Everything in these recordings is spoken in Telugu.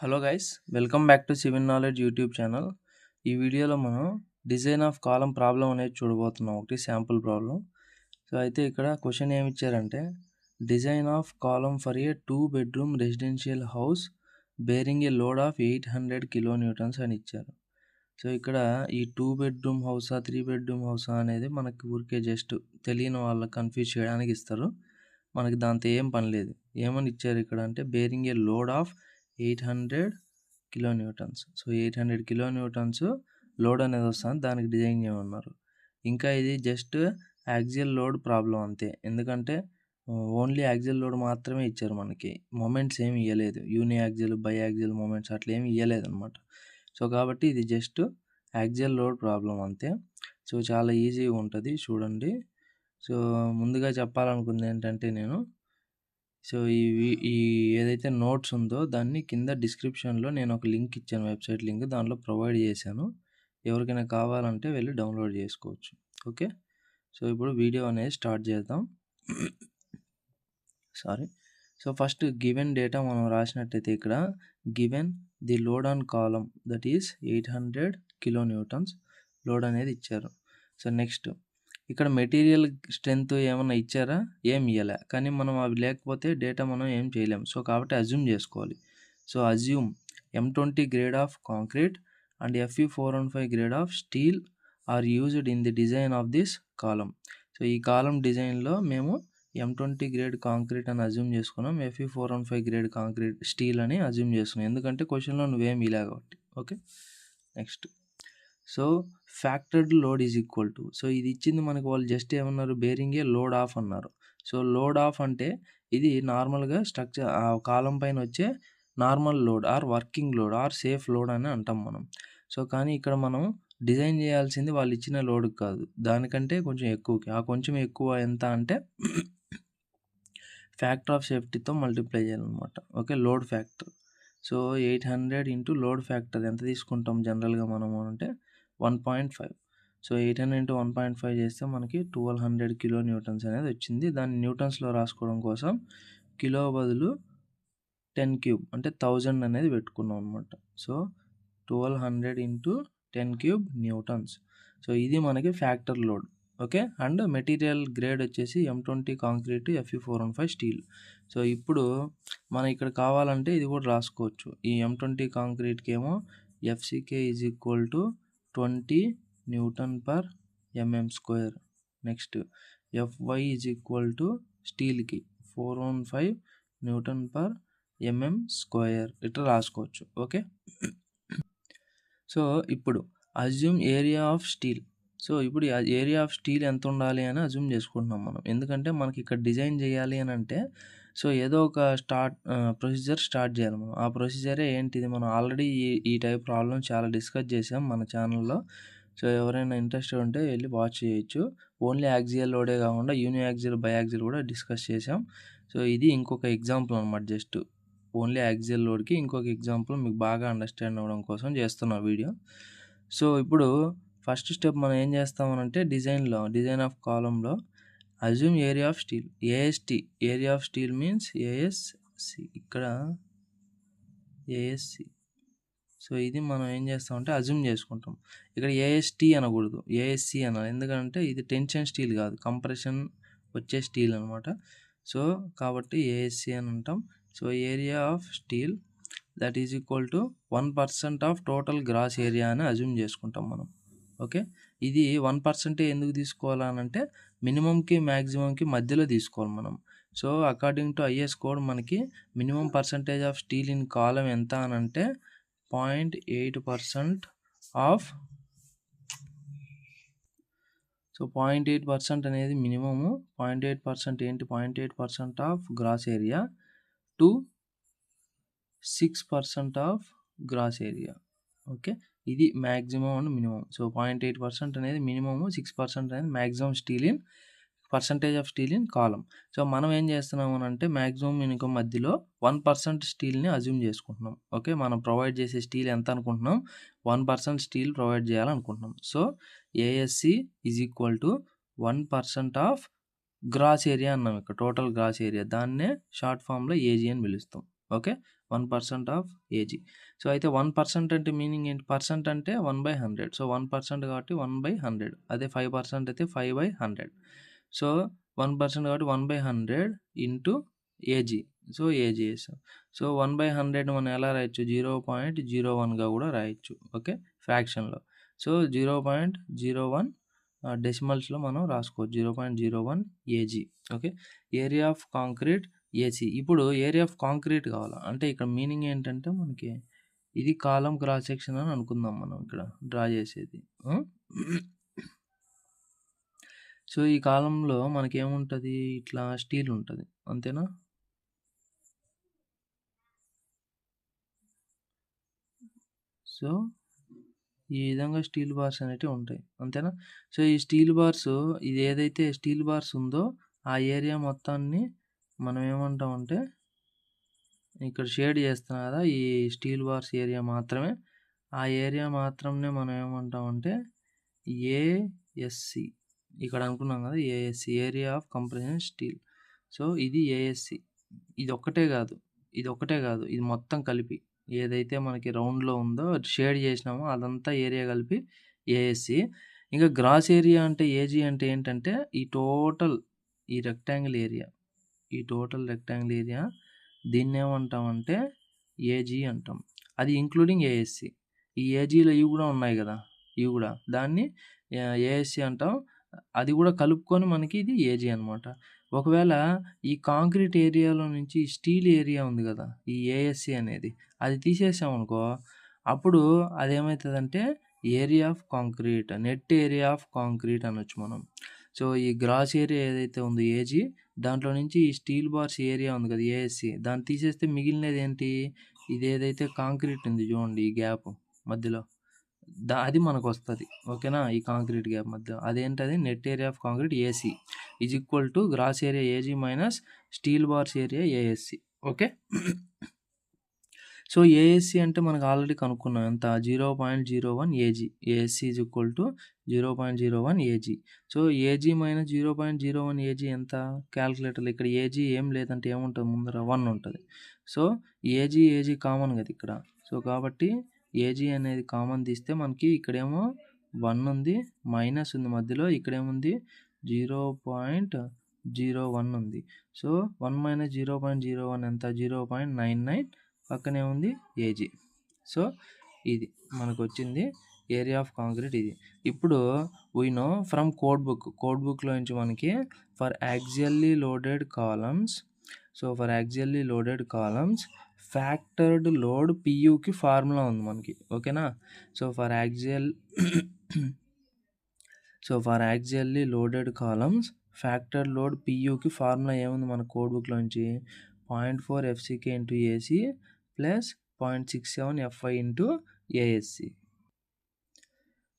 Hello guys, welcome back to civil knowledge YouTube channel. ఈ వీడియోలో మనం డిజైన్ ఆఫ్ కాలం ప్రాబ్లం అనేది చూడబోతున్నాం. ఒకటి శాంపుల్ ప్రాబ్లం. సో అయితే ఇక్కడ క్వశ్చన్ ఏమి ఇచ్చారంటే design of column for a 2 bedroom residential house bearing a load of 800 kN అని ఇచ్చారు. సో ఇక్కడ ఈ 2 bedroom హౌసా 3 bedroom హౌసా అనేది మనకి ఊరికే జస్ట్ తెలియని వాళ్ళకి కన్ఫ్యూజ్ చేయడానికి ఇస్తారు. మనకి దాంతో ఏం పని లేదు. ఏమని ఇచ్చారు ఇక్కడ అంటే bearing a load of 800 kN. So 800 kN load అనేది వస్తుంది, దానికి డిజైన్ చేయమన్నారు. ఇంకా ఇది జస్ట్ యాక్సియల్ లోడ్ ప్రాబ్లం అంతే. ఎందుకంటే ఓన్లీ యాక్సియల్ లోడ్ మాత్రమే ఇచ్చారు మనకి. మొమెంట్స్ ఏమి ఇవ్వలేదు. యూని యాక్సియల్ బై యాక్సియల్ మొమెంట్స్ అట్లా ఏమి ఇవ్వలేదు అనమాట. సో కాబట్టి ఇది జస్ట్ యాక్సియల్ లోడ్ ప్రాబ్లం అంతే. సో చాలా ఈజీగా ఉంటుంది చూడండి. సో ముందుగా చెప్పాలనుకుంది ఏంటంటే నేను ఈ ఏదైతే నోట్స్ ఉందో దాన్ని కింద డిస్క్రిప్షన్లో నేను ఒక లింక్ ఇచ్చాను, వెబ్సైట్ లింక్. దాంట్లో ప్రొవైడ్ చేశాను. ఎవరికైనా కావాలంటే వెళ్ళి డౌన్లోడ్ చేసుకోవచ్చు. ఓకే, సో ఇప్పుడు వీడియో అనేది స్టార్ట్ చేద్దాం. సో ఫస్ట్ గివెన్ డేటా మనం రాసినట్టయితే ఇక్కడ given the load on column that is 800 kN load అనేది ఇచ్చారు. సో నెక్స్ట్ ఇక్కడ మెటీరియల్ స్ట్రెంత్ ఏమన్నా ఇచ్చారా? ఏం ఇవ్వలే. కానీ మనం అవి లేకపోతే డేటా మనం ఏం చేయలేం. సో కాబట్టి అజ్యూమ్ చేసుకోవాలి. So assume M20 grade of concrete and Fe415 grade of steel are used in the design of this column. So ఈ కాలం డిజైన్లో మేము M20 గ్రేడ్ కాంక్రీట్ అని అజ్యూమ్ చేసుకున్నాం, Fe415 గ్రేడ్ కాంక్రీట్ స్టీల్ అని అజ్యూమ్ చేసుకున్నాం. ఎందుకంటే క్వశ్చన్లో నువ్వేం ఇలా కాబట్టి. Okay, next so factored load is equal to, so ఇది ఇచ్చింది మనకు వాళ్ళు జస్ట్ ఏమన్నారు, బేరింగ్ ఏ లోడ్ ఆఫ్ అన్నారు. సో లోడ్ ఆఫ్ అంటే ఇది నార్మల్గా స్ట్రక్చర్ ఆ కాలం పైన వచ్చే normal load or working load or safe load అని అంటాం మనం. సో కానీ ఇక్కడ మనం డిజైన్ చేయాల్సింది వాళ్ళు ఇచ్చిన లోడ్ కాదు, దానికంటే కొంచెం ఎక్కువకి. ఆ కొంచెం ఎక్కువ ఎంత అంటే ఫ్యాక్టర్ ఆఫ్ సేఫ్టీతో మల్టిప్లై చేయాలన్నమాట. Okay, load factor. So 800 into load factor ఎంత తీసుకుంటాం జనరల్గా మనము అంటే 1.5. సో 800 ఇంటూ 1.5 చేస్తే మనకి 1200 kN అనేది వచ్చింది. దాన్ని న్యూటన్స్లో రాసుకోవడం కోసం కిలో బదులు 10 క్యూబ్ అంటే 1000 అనేది పెట్టుకున్నాం అనమాట. So 1200 into 10 cube newtons. So ఇది మనకి factor load. Okay, and material grade వచ్చేసి M20 concrete Fe415 steel. So ఇప్పుడు మనం ఇక్కడ కావాలంటే ఇది కూడా రాసుకోవచ్చు. ఈ M20 కాంక్రీట్కి ఏమో FCK is equal to 20 Nm/mm². Next Fy is equal to స్టీల్కి 415 Nm/mm². ఇట్లా రాసుకోవచ్చు. ఓకే, సో ఇప్పుడు assume area of steel. So ఇప్పుడు ఏరియా ఆఫ్ స్టీల్ ఎంత ఉండాలి అని అజ్యూమ్ చేసుకుంటున్నాం మనం. ఎందుకంటే మనకి ఇక్కడ డిజైన్ చేయాలి అని అంటే సో ఏదో ఒక ప్రొసీజర్ స్టార్ట్ చేయాలి మనం. ఆ ప్రొసీజరే ఏంటిది, మనం ఆల్రెడీ ఈ టైప్ ప్రాబ్లం చాలా డిస్కస్ చేసాం మన ఛానల్లో. సో ఎవరైనా ఇంట్రెస్టెడ్ ఉంటే వెళ్ళి వాచ్ చేయొచ్చు. ఓన్లీ యాక్సియల్ లోడే కాకుండా యూని యాక్సియల్ బై యాక్సియల్ కూడా డిస్కస్ చేసాం. సో ఇది ఇంకొక ఎగ్జాంపుల్ అనమాట. జస్ట్ ఓన్లీ యాక్సియల్ లోడ్కి ఇంకొక ఎగ్జాంపుల్ మీకు బాగా అండర్స్టాండ్ అవ్వడం కోసం చేస్తున్న వీడియో. సో ఇప్పుడు ఫస్ట్ స్టెప్ మనం ఏం చేస్తామనంటే డిజైన్ ఆఫ్ కాలంలో assume area of steel. AST area of steel means ASC. ఇక్కడ ఏఎస్సి. సో ఇది మనం ఏం చేస్తామంటే అజ్యూమ్ చేసుకుంటాం. ఇక్కడ ఏఎస్టీ అనకూడదు, ఏఎస్సి అనాలి. ఎందుకంటే ఇది టెన్షన్ స్టీల్ కాదు, కంప్రెషన్ వచ్చే స్టీల్ అనమాట. సో కాబట్టి ఏఎస్సి అని అంటాం. So area of steel that is equal to 1% of total gross area అని అజ్యూమ్ చేసుకుంటాం మనం. ఓకే, ఇది 1% ఎందుకు తీసుకోవాలనంటే మినిమంకి మ్యాక్సిమంకి మధ్యలో తీసుకోవాలి మనం. So according to IS code మనకి minimum percentage of steel in column ఎంత అని అంటే 0.8% ఆఫ్. సో 0.8% అనేది మినిమము. 0.8% ఏంటి, 0.8% of gross area to 6% of gross area. Okay, ఇది మ్యాక్సిమం అండ్ మినిమం. సో 0.8% అనేది మినిమము, 6% అనేది maximum steel in percentage of steel in column. So మనం ఏం చేస్తున్నాము అంటే మ్యాక్సిమం మినిమం మధ్యలో 1% స్టీల్ని అజ్యూమ్ చేసుకుంటున్నాం. ఓకే, మనం ప్రొవైడ్ చేసే స్టీల్ ఎంత అనుకుంటున్నాం, 1% స్టీల్ ప్రొవైడ్ చేయాలనుకుంటున్నాం. So ASC is equal to 1% of gross area అన్నాం. ఇక్కడ టోటల్ గ్రాస్ ఏరియా, దాన్నే షార్ట్ ఫామ్లో ఏజీ అని పిలుస్తాం. Okay, 1% of AG. సో, అయితే 1% అంటే మీనింగ్ ఏంటి? పర్సెంట్ అంటే 1/100. సో, 1% కాబట్టి 1/100. అదే 5% అయితే 5/100. సో, 1% కాబట్టి 1/100 ఇంటూ ఏజీ. సో, ఏజీ ఏసాం. సో, 1/100 మనం ఎలా రాయొచ్చు? 0.01గా కూడా రాయొచ్చు. ఓకే. ఫ్రాక్షన్‌లో. సో, 0.01 డెసిమల్స్‌లో మనం రాసుకోవచ్చు. 0.01 AG. Okay. Area of concrete AC. ఇప్పుడు ఏరియా ఆఫ్ కాంక్రీట్ కావాలా? అంటే ఇక్కడ మీనింగ్ ఏంటంటే మనకి ఇది కాలమ్ క్రాస్ సెక్షన్ అని అనుకుందాం మనం ఇక్కడ డ్రా చేసేది. సో, ఈ కాలమ్‌లో మనకేముంటది? ఇట్లా స్టీల్ ఉంటది. అంతేనా? సో, ఈ విధంగా స్టీల్ బార్స్ అనేటివి ఉంటాయి. అంతేనా? సో, ఈ స్టీల్ బార్స్ ఇది ఏదైతే స్టీల్ బార్స్ ఉందో ఆ ఏరియా మొత్తాన్ని మనం ఏమంటామంటే ఇక్కడ షేడ్ చేస్తున్నా కదా! ఈ స్టీల్ బార్స్ ఏరియా మాత్రమే. ఆ ఏరియా మాత్రంనే మనం ఏమంటామంటే ఏఎస్‌సి. ఇక్కడ అనుకున్నాం కదా! ASC area of compression steel. So, ఇది ఏఎస్‌సి. ఇదొక్కటే కాదు. ఇదొక్కటే కాదు. ఇది మొత్తం కలిపి ఏదైతే మనకి రౌండ్‌లో ఉందో షేడ్ చేసినామో అదంతా ఏరియా కలిపి ఏఎస్‌సి. ఇంకా గ్రాస్ ఏరియా అంటే ఏజీ అంటే ఏంటంటే ఈ టోటల్ ఈ రెక్టాంగిల్ ఏరియా. ఈ టోటల్ రెక్టాంగిల్ ఏరియా దీన్నేమంటామంటే ఏజీ అంటాం. అది ఇంక్లూడింగ్ ఏఎస్‌సి. ఈ ఏజీలో ఇవి కూడా ఉన్నాయి కదా! ఇవి కూడా. దాన్ని ఏఎస్‌సి అంటాం. అది కూడా కలుపుకొని మనకి ఇది ఏజీ అనమాట. ఒకవేళ ఈ కాంక్రీట్ ఏరియాలో నుంచి స్టీల్ ఏరియా ఉంది కదా! ఈ ఏఎస్‌సి అనేది. అది తీసేసామనుకో అప్పుడు అదేమైతదంటే area of concrete, net area of concrete అనొచ్చు మనం. సో, ఈ గ్రాస్ ఏరియా ఏదైతే ఉందో ఏజీ దాంట్లో నుంచి ఈ స్టీల్ బార్స్ ఏరియా ఉంది కదా! ఏఎస్‌సి దాన్ని తీసేస్తే మిగిలినదేంటి? ఇదేదైతే కాంక్రీట్ ఉంది చూడండి ఈ గ్యాప్ మధ్యలో. అది మనకొస్తది. ఓకేనా? ఈ కాంక్రీట్ గ్యాప్ మధ్య. అదేంటది? Net area of concrete AC is equal to gross area AG minus steel bars area ASC. Okay. So, ASC అంటే మనకు ఆల్రెడీ కనుక్కున్నాం. ఎంత? 0.01 AG. ASC is equal to 0.01 AG. So, AG minus 0.01 AG ఎంత? క్యాలిక్యులేటర్‌లో ఇక్కడ ఏజీ ఏం లేదంటే ఏముంటది ముందర? 1 ఉంటది. సో, ఏజీ కామన్ కదా ఇక్కడ. సో, కాబట్టి ఏజీ అనేది కామన్ తీస్తే మనకి ఇక్కడేమో 1 ఉంది. మైనస్ ఉంది మధ్యలో. ఇక్కడేముంది? 0.01 ఉంది. సో, 1 మైనస్ 0.01 ఎంత? 0.99 పక్కనే ఉంది ఏజీ. సో, ఇది మనకొచ్చింది ఏరియా ఆఫ్ కాంక్రీట్ ఇది. ఇప్పుడు వి నో ఫ్రమ్ కోడ్ బుక్‌లో నుంచి మనకి for axially loaded columns. So, for axially loaded columns factored load పియుకి ఫార్ములా ఉంది మనకి. ఓకేనా? So, for axially loaded columns factored load పియుకి ఫార్ములా ఏముంది మన కోడ్ బుక్‌లో నుంచి? 0.4 F C K into A C plus 0.67 F Y into A S C.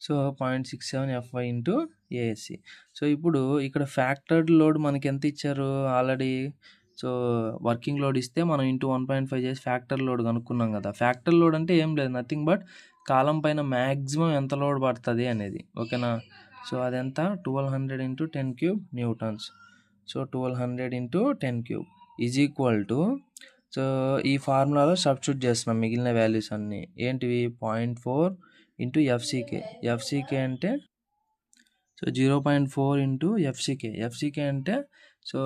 So, 0.67 F Y into A S C. So, ఇప్పుడు ఇక్కడ ఫ్యాక్టర్డ్ లోడ్ మనకి ఎంత ఇచ్చారు ఆల్రెడీ? సో, వర్కింగ్ లోడ్ ఇస్తే మనం ఇంటూ 1.5 చేసి ఫ్యాక్టర్ లోడ్ కనుక్కున్నాం కదా! ఫ్యాక్టర్ లోడ్ అంటే ఏం లేదు నథింగ్ బట్ కాలం పైన మ్యాక్సిమం ఎంత లోడ్ పడుతుంది అనేది. ఓకేనా? సో, అదెంత? 1200 into 10 cube newtons. So, 1200 into 10 cube is equal to so, ఈ ఫార్ములాలో సబ్స్టిట్యూట్ చేస్తున్నాం మిగిలిన వాల్యూస్ అన్నీ. ఏంటివి? 0.4 ఇంటూ ఎఫ్‌సికే. ఎఫ్‌సికే అంటే సో, 0.4 ఇంటూ ఎఫ్‌సికే. ఎఫ్‌సికే అంటే so,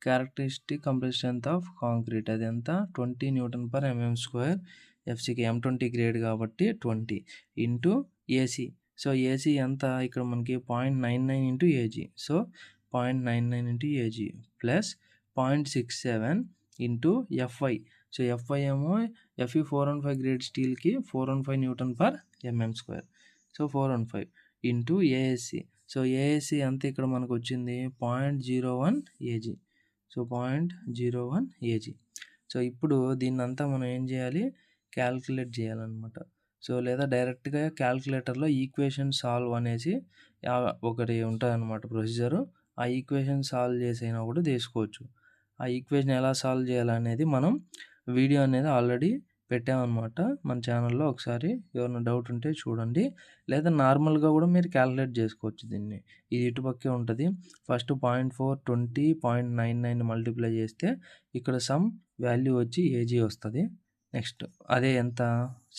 characteristic compressive strength of concrete. అదెంత? 20 Nm². ఎఫ్‌సికే M20 గ్రేడ్ కాబట్టి 20 ఇంటూ ఏసీ. సో, ఏసీ ఎంత? ఇక్కడ మనకి 0.99 into AG. So, 0.99 into AG plus 0.67 into F Y. So, F Y ఏమో ఎఫ్ఈ 415 గ్రేడ్ స్టీల్‌కి 415 Nm². So, 415 into A S C. So, A S C ఎంత ఇక్కడ మనకొచ్చింది? 0.01 ఏజీ. So, 0.01 AG. సో, ఇప్పుడు దీన్నంతా మనం ఏం చేయాలి? క్యాలిక్యులేట్ చేయాలనమాట. సో, లేదా డైరెక్ట్‌గా క్యాలిక్యులేటర్‌లో ఈక్వేషన్ సాల్వ్ అనేసి ఒకటి ఉంటదనమాట ప్రొసీజరు. ఆ ఈక్వేషన్ సాల్వ్ చేసైనా కూడా తీసుకోవచ్చు. ఆ ఈక్వేషన్ ఎలా సాల్వ్ చేయాలనేది మనం వీడియో అనేది ఆల్రెడీ పెట్టామనమాట మన ఛానల్‌లో. ఒకసారి ఎవరైనా డౌట్ ఉంటే చూడండి. లేదా నార్మల్‌గా కూడా మీరు క్యాలిక్యులేట్ చేసుకోవచ్చు దీన్ని. ఇది ఇటుపక్కే ఉంటది. ఫస్ట్ 0.4, 20, 0.99 మల్టిప్లై చేస్తే ఇక్కడ సమ్ వాల్యూ వచ్చి ఏజీ వస్తది. నెక్స్ట్ అదే ఎంత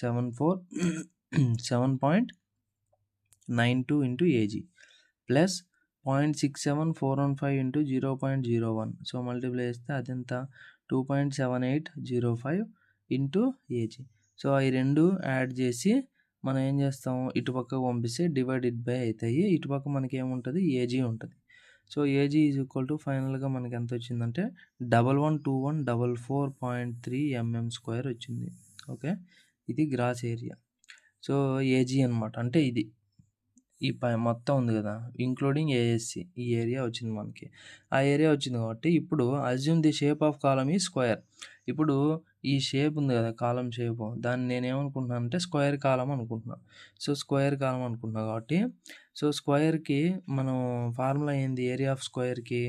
7.92 into AG plus 0.67415 into 0.01. So multiply చేస్తే అదెంత 2.7805 ఇంటూ ఏజీ. సో ఈ రెండు యాడ్ చేసి మనం ఏం చేస్తాం, ఇటుపక్కకు పంపిస్తే డివైడెడ్ బై అవుతాయి. ఇటుపక్క మనకి ఏముంటుంది, ఏజీ ఉంటుంది. So AG is equal to ఫైనల్గా మనకి ఎంత వచ్చిందంటే 112144.3 mm² వచ్చింది. ఓకే, ఇది గ్రాస్ ఏరియా. సో ఏజీ అనమాట, అంటే ఇది ఈ మొత్తం ఉంది కదా, ఇంక్లూడింగ్ ఏఎస్సి, ఈ ఏరియా వచ్చింది మనకి. ఆ ఏరియా వచ్చింది కాబట్టి ఇప్పుడు assume the shape of column ఈ స్క్వేర్. ఇప్పుడు ఈ షేప్ ఉంది కదా, కాలం షేప్, దాన్ని నేనేమనుకుంటున్నాను అంటే స్క్వేర్ కాలం అనుకుంటున్నాను. సో స్క్వేర్ కాలం అనుకుంటున్నాను కాబట్టి సో స్క్వేర్కి మనం ఫార్ములా ఏంది, ఏరియా ఆఫ్ స్క్వేర్కి.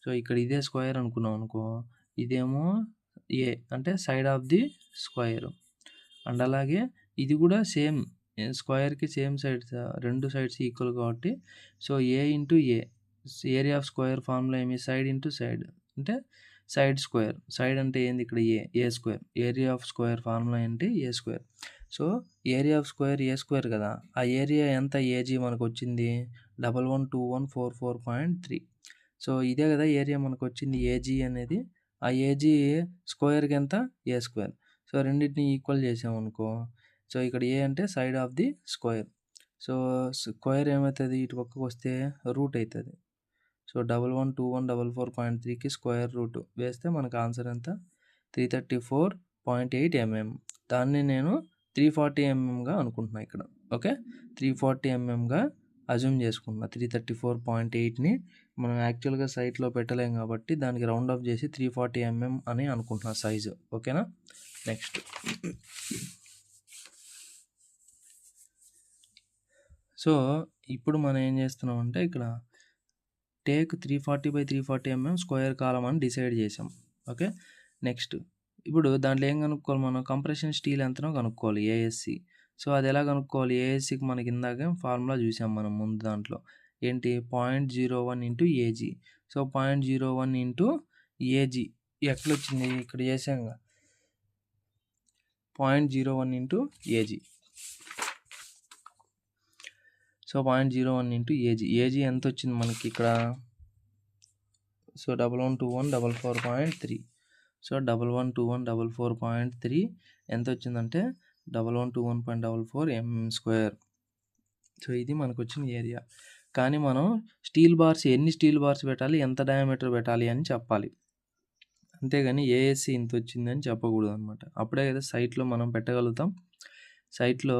సో ఇక్కడ ఇదే స్క్వేర్ అనుకున్నాం అనుకో, ఇదేమో ఏ అంటే side of the square, and అలాగే ఇది కూడా సేమ్ స్క్వేర్కి సేమ్ సైడ్స్, రెండు సైడ్స్ ఈక్వల్ కాబట్టి so A into A, area of square formula ఏమి, సైడ్ ఇంటూ సైడ్ అంటే సైడ్ స్క్వేర్. సైడ్ అంటే ఏంది ఇక్కడ A square, area of square formula ఏంటి, A square. So area of square A square కదా, ఆ ఏరియా ఎంత, ఏజీ మనకు వచ్చింది 112144.3. సో ఇదే కదా ఏరియా మనకు వచ్చింది ఏజీ అనేది. ఆ ఏజీ స్క్వేర్కి ఎంత, ఏ స్క్వేర్. సో రెండింటిని ఈక్వల్ చేసామనుకో, సో ఇక్కడ ఏ అంటే side of the square. So square ఏమవుతుంది, ఇటు పక్కకు వస్తే రూట్ అవుతుంది. సో 112144.3కి స్క్వేర్ రూట్ వేస్తే మనకు ఆన్సర్ ఎంత 334.8 mm. దాన్ని నేను 340 mmగా అనుకుంటున్నాను ఇక్కడ. ఓకే, 340 mmగా అజ్యూమ్ చేసుకున్నా. 334.8ని మనం యాక్చువల్గా సైట్లో పెట్టలేం కాబట్టి దానికి రౌండ్ ఆఫ్ చేసి 340 mm అని అనుకుంటున్నా సైజు. ఓకేనా, నెక్స్ట్ సో ఇప్పుడు మనం ఏం చేస్తున్నాం అంటే ఇక్కడ టేక్ 340/340 mm స్క్వేర్ కాలం అని డిసైడ్ చేసాం. ఓకే, నెక్స్ట్ ఇప్పుడు దాంట్లో ఏం కనుక్కోవాలి, మనం కంప్రెషన్ స్టీల్ ఎంతనో కనుక్కోవాలి, ఏఎస్సి. సో అది ఎలా కనుక్కోవాలి, ఏఎస్సికి మనకి ఇందాక ఫార్ములా చూసాం మనం ముందు దాంట్లో ఏంటి, 0.01 into AG. So 0.01 into AG ఎట్లా వచ్చింది, ఇక్కడ చేసాం 0.01 into AG. So 0.01 into AG, AG ఎంత వచ్చింది మనకి ఇక్కడ, సో 112144.3. సో 112144.3 ఎంత వచ్చిందంటే 1121.44 mm². సో ఇది మనకు వచ్చిన ఏరియా. కానీ మనం స్టీల్ బార్స్ ఎన్ని స్టీల్ బార్స్ పెట్టాలి, ఎంత డయామీటర్ పెట్టాలి అని చెప్పాలి, అంతేగాని ఏఎస్సి ఇంత వచ్చిందని చెప్పకూడదు అనమాట. అప్పుడే కదా సైట్లో మనం పెట్టగలుగుతాం. సైట్లో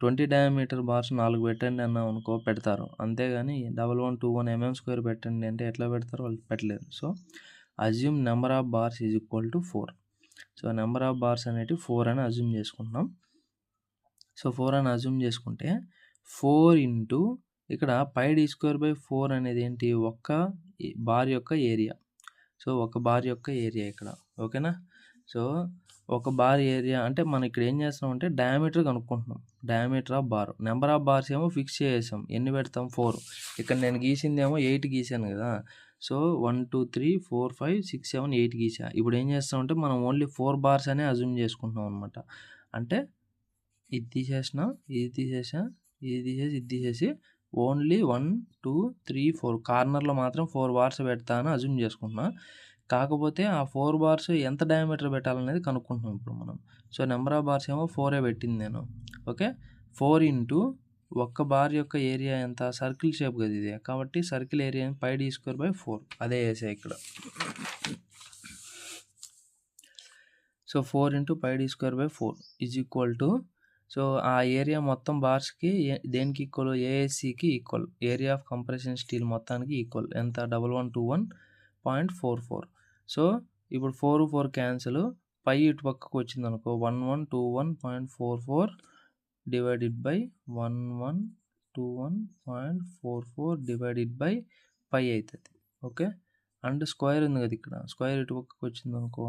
20 డయామీటర్ బార్స్ 4 పెట్టండి అన్నాం అనుకో, పెడతారు. అంతేగాని 1121 mm² పెట్టండి అంటే ఎట్లా పెడతారు, వాళ్ళు పెట్టలేరు. So assume number of bars is equal to 4. So number of bars అనేవి 4 అని అజ్యూమ్ చేసుకుంటున్నాం. సో 4 అని అజ్యూమ్ చేసుకుంటే 4 ఇంటూ ఇక్కడ πd²/4 అనేది ఏంటి, ఒక్క బార్ యొక్క ఏరియా. సో ఒక బార్ యొక్క ఏరియా ఇక్కడ. ఓకేనా, సో ఒక బార్ ఏరియా అంటే మనం ఇక్కడ ఏం చేస్తున్నాం అంటే డయామీటర్ కనుక్కుంటున్నాం, diameter of bar. Number of bars ఏమో ఫిక్స్ చేసాం, ఎన్ని పెడతాం 4. ఇక్కడ నేను గీసింది ఏమో 8 గీసాను కదా. సో 1 2 3 4 5 6 7 8 గీసా. ఇప్పుడు ఏం చేస్తామంటే మనం ఓన్లీ 4 బార్స్ అనే అజ్యూమ్ చేసుకుంటున్నాం అనమాట. అంటే ఇది తీసేసిన, ఇది తీసేసా, ఇది తీసేసి, ఇది తీసేసి ఓన్లీ 1 2 3 4 కార్నర్లో మాత్రం 4 బార్స్ పెడతా అని అజ్యూమ్ చేసుకుంటున్నా. కాకపోతే ఆ 4 బార్స్ ఎంత డయామీటర్ పెట్టాలనేది కనుక్కుంటున్నాం ఇప్పుడు మనం. సో నెంబర్ ఆఫ్ బార్స్ ఏమో 4 పెట్టింది నేను. ఓకే, 4 ఇంటూ ఒక్క బార్ యొక్క ఏరియా ఎంత, సర్కిల్ షేప్ కదా ఇది, కాబట్టి సర్కిల్ ఏరియా πd²/4 అదే వేసా ఇక్కడ. So 4 into πd²/4 is equal to, so ఆ ఏరియా మొత్తం బార్స్కి దేనికి ఈక్వల్, ఏఎస్సికి equal, area of compression steel మొత్తానికి ఈక్వల్ ఎంత 1121.44. సో ఇప్పుడు 4 4 క్యాన్సిల్, పై ఇటు పక్కకు వచ్చింది అనుకో 1121.44 divided by 1121.44 divided by pi అవుతుంది. ఓకే, అండ్ స్క్వేర్ ఉంది కదా ఇక్కడ, స్క్వేర్ ఇటు పక్కకు వచ్చింది అనుకో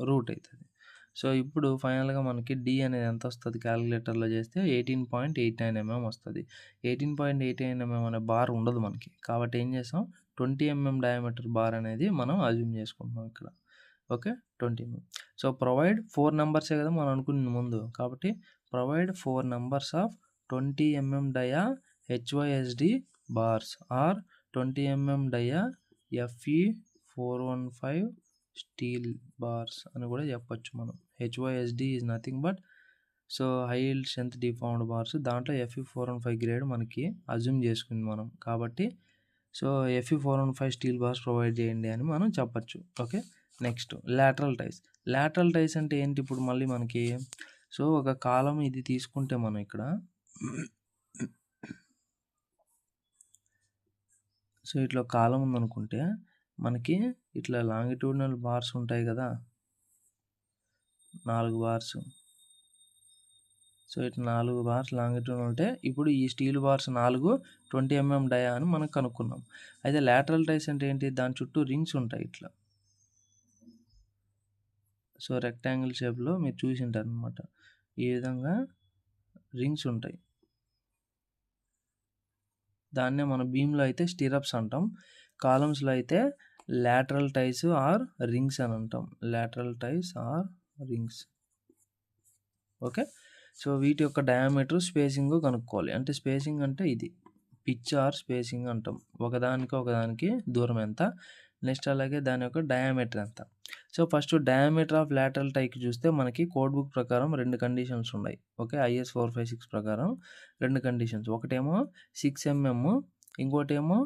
రూట్ అవుతుంది. సో ఇప్పుడు ఫైనల్గా మనకి డి అనేది ఎంత వస్తుంది, క్యాలిక్యులేటర్లో చేస్తే 18.89 mm వస్తుంది. 18.89 mm అనే బార్ ఉండదు మనకి, కాబట్టి ఏం చేసాం 20 mm డయామీటర్ బార్ అనేది మనం అజ్యూమ్ చేసుకుంటున్నాం ఇక్కడ. ఓకే. 20 mm. సో, ప్రొవైడ్ 4 నంబర్సే కదా మనం అనుకునింది ముందు. కాబట్టి provide 4 numbers of 20 mm dia HYSD bars or 20 mm dia FE415 steel bars అని కూడా చెప్పొచ్చు మనం. HYSD is nothing but so high yield strength deformed bars. దాంట్లో FE415 గ్రేడ్ మనకి అజ్యూమ్ చేసుకుంది మనం. కాబట్టి so FE415 steel bars provide చేయండి అని మనం చెప్పొచ్చు. ఓకే. Next lateral టైస్. లాటరల్ టైస్ అంటే ఏంటి ఇప్పుడు మళ్ళీ మనకి? సో ఒక కాలం ఇది తీసుకుంటే మనం ఇక్కడ సో ఇట్లా కాలం ఉందనుకుంటే మనకి ఇట్లా లాంగిట్యూడినల్ బార్స్ ఉంటాయి కదా, 4 బార్స్. సో ఇట్లా 4 బార్స్ లాంగిట్యూడ్ ఉంటే ఇప్పుడు ఈ స్టీల్ బార్స్ 4 20 mm డయా అని మనం కనుక్కున్నాం. అయితే లాటరల్ టైస్ అంటే ఏంటి? దాని చుట్టూ రింగ్స్ ఉంటాయి ఇట్లా. సో రెక్టాంగిల్ షేప్లో మీరు చూసింటారు అనమాట. ఈ విధంగా రింగ్స్ ఉంటాయి. దాన్నే మన బీమ్లో అయితే స్టిరప్స్ అంటాం, కాలమ్స్లో అయితే లాటరల్ టైస్ ఆర్ రింగ్స్ అని అంటాం. Lateral ties or rings. Okay. So వీటి యొక్క డయామీటర్ స్పేసింగ్ కనుక్కోవాలి. అంటే స్పేసింగ్ అంటే ఇది పిచ్ ఆర్ స్పేసింగ్ అంటాం. ఒకదానికి దూరం ఎంత, నెక్స్ట్ అలాగే దాని యొక్క డయామీటర్ ఎంత. So first diameter of lateral టైకి చూస్తే మనకి కోడ్ బుక్ ప్రకారం 2 కండిషన్స్ ఉన్నాయి. ఓకే. IS 456 ప్రకారం 2 కండిషన్స్. ఒకటేమో 6 mm, ఇంకోటేమో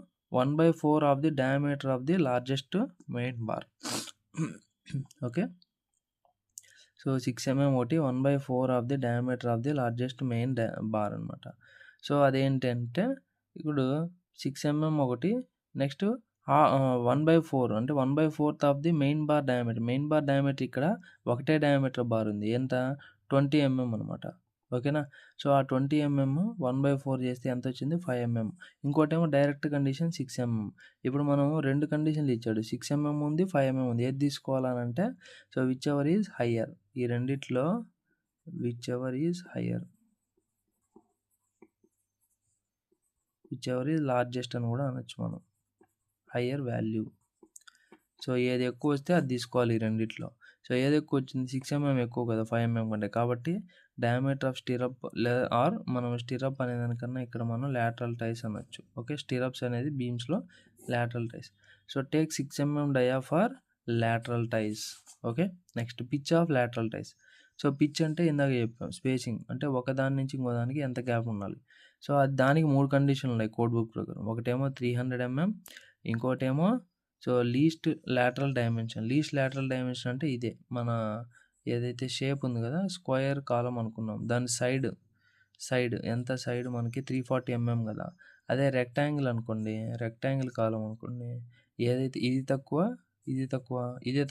1/4 of the diameter of the largest main bar. Okay. So 6 mm ఒకటి, 1/4 of the diameter of the largest main bar అనమాట. సో అదేంటంటే ఇప్పుడు 6 mm ఒకటి, నెక్స్ట్ 1/4 అంటే 1/4 of the main bar diameter. Main bar diameter ఇక్కడ ఒకటే డయామీటర్ బార్ ఉంది. ఎంత? 20 mm అనమాట. ఓకేనా. సో ఆ 20 mm 1/4 చేస్తే ఎంత వచ్చింది? 5 mm. ఇంకోటేమో డైరెక్ట్ కండిషన్ 6 mm. ఇప్పుడు మనం 2 కండిషన్లు ఇచ్చాడు, 6 mm ఉంది, 5 mm ఉంది. ఏది తీసుకోవాలనంటే so whichever is higher. ఈ రెండిట్లో whichever is higher, whichever is largest అని కూడా అనొచ్చు మనం. Higher value. సో ఏది ఎక్కువ వస్తే అది తీసుకోవాలి ఈ రెండిట్లో. సో ఏది ఎక్కువ వచ్చింది? 6 mm ఎక్కువ కదా 5 mm కంటే. కాబట్టి డయామీటర్ ఆఫ్ స్టిరప్ ఆర్ మనం స్టిరప్ అనే దానికన్నా ఇక్కడ మనం లాటరల్ టైస్ అనొచ్చు. ఓకే. స్టిరప్స్ అనేది బీమ్స్లో lateral ties. So take 6 mm dia for lateral ties. Okay. Next pitch of lateral ties. So pitch అంటే ఇందాక చెప్పాం స్పేసింగ్, అంటే ఒకదాని నుంచి ఇంకో దానికి ఎంత గ్యాప్ ఉండాలి. సో అది దానికి 3 కండిషన్లు ఉన్నాయి కోడ్ బుక్ ప్రకారం. ఒకటేమో 300 mm, ఇంకోటేమో so least lateral dimension. Least lateral dimension అంటే ఇదే మన ఏదైతే షేప్ ఉంది కదా స్క్వేర్ కాలం అనుకున్నాం, దాని సైడ్ ఎంత? సైడ్ మనకి 340 mm కదా. అదే రెక్టాంగిల్ అనుకోండి, రెక్టాంగిల్ కాలం అనుకోండి, ఏదైతే ఇదే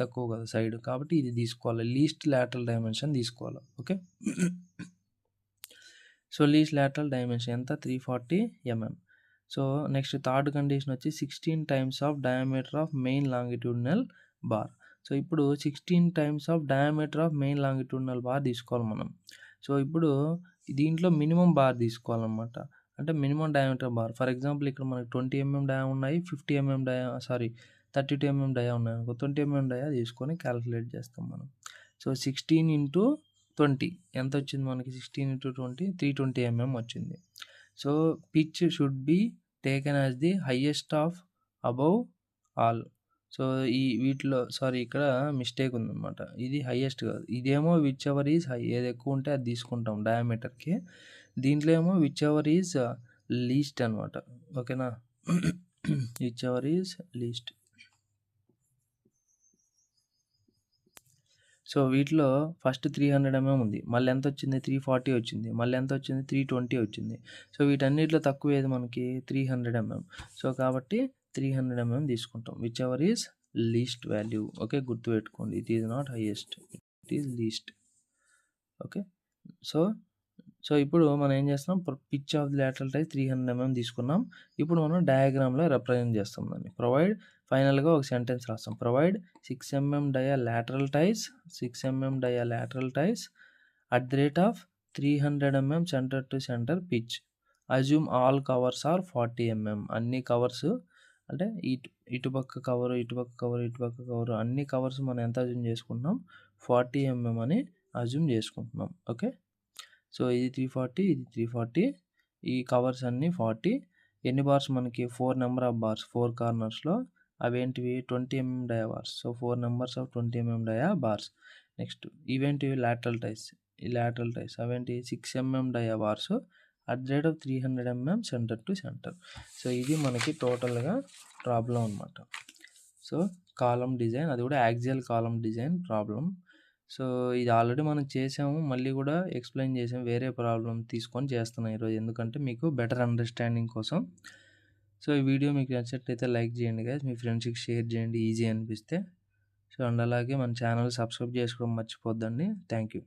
తక్కువ కదా సైడ్. కాబట్టి ఇది తీసుకోవాలి, లీస్ట్ లాటరల్ డైమెన్షన్ తీసుకోవాలి. Okay. So least lateral dimension ఎంత? 340 mm. So next third condition వచ్చి 16 times of diameter of main longitudinal bar. So ఇప్పుడు 16 times of diameter of main longitudinal bar తీసుకోవాలి మనం. సో ఇప్పుడు దీంట్లో మినిమం బార్ తీసుకోవాలన్నమాట. అంటే minimum diameter bar. For example ఇక్కడ మనకి 20 mm డయా ఉన్నాయి, 50 mm డయా 32 mm డయా ఉన్నాయి అనుకో. 20 mm డయా తీసుకొని క్యాలిక్యులేట్ చేస్తాం మనం. సో 16 into 20 ఎంత వచ్చింది మనకి? 16 into 20 320 mm వచ్చింది. So pitch should be taken as the highest of above all. So ఈ వీటిలో ఇక్కడ మిస్టేక్ ఉందన్నమాట. ఇది హైయెస్ట్ కాదు, ఇదేమో విచ్ ఎవర్ ఈజ్ హై. ఏది ఎక్కువ ఉంటే అది తీసుకుంటాం డయామీటర్కి. దీంట్లో ఏమో విచ్ ఎవర్ ఈజ్ లీస్ట్ అనమాట. ఓకేనా. Which ever is least. So వీటిలో ఫస్ట్ 300 mm ఉంది, మళ్ళీ ఎంత వచ్చింది? 340 వచ్చింది, మళ్ళీ ఎంత వచ్చింది? 320 వచ్చింది. సో వీటన్నిటిలో తక్కువ ఏది మనకి? 300 mm. సో కాబట్టి 300 mm తీసుకుంటాం, whichever is least value. Okay. గుర్తుపెట్టుకోండి, it is not highest, it is least. Okay. So ఇప్పుడు మనం ఏం చేస్తున్నాం? Pitch of the lateral ties 300 mm తీసుకున్నాం. ఇప్పుడు మనం డయాగ్రామ్లో రిప్రజెంట్ చేస్తాం దాన్ని. ప్రొవైడ్ ఫైనల్గా ఒక సెంటెన్స్ రాస్తాం. Provide 6 mm dia lateral ties, 6 mm dia lateral ties at the rate of 300 mm centre to centre pitch. Assume all covers are 40 mm. అన్ని కవర్స్ అంటే ఇటుపక్క కవరు, ఇటుపక్క కవరు, ఇటుపక్క కవరు అన్ని కవర్స్ మనం ఎంత అజ్యూమ్ చేసుకుంటున్నాం 40 mm అని అజ్యూమ్ చేసుకుంటున్నాం. ఓకే. సో ఇది 340, ఇది 340, ఈ కవర్స్ అన్నీ 40. ఎన్ని బార్స్ మనకి 4 నెంబర్ ఆఫ్ బార్స్ 4 కార్నర్స్లో అవేంటివి 20 mm dia bars. So 4 numbers of 20 mm dia bars. Next ఇవేంటివి లాటరల్ టైస్. ఈ లాటరల్ టైస్ అవేంటి 6 mm dia bars at rate of 300 mm centre to centre. So ఇది మనకి టోటల్గా ప్రాబ్లం అనమాట. సో కాలమ్ డిజైన్, అది కూడా axial column design problem. So ఇది ఆల్రెడీ మనం చేసాము, మళ్ళీ కూడా ఎక్స్ప్లెయిన్ చేసాము, వేరే ప్రాబ్లం తీసుకొని చేస్తున్నాను ఈరోజు, ఎందుకంటే మీకు బెటర్ అండర్స్టాండింగ్ కోసం. సో ఈ వీడియో మీకు నచ్చినట్లయితే లైక్ చేయండి గైస్, మీ ఫ్రెండ్స్కి షేర్ చేయండి ఈజీ అనిపిస్తే. సో అండ్ అలాగే మన ఛానల్ సబ్స్క్రైబ్ చేసుకోవడం మర్చిపోద్దండి. Thank you.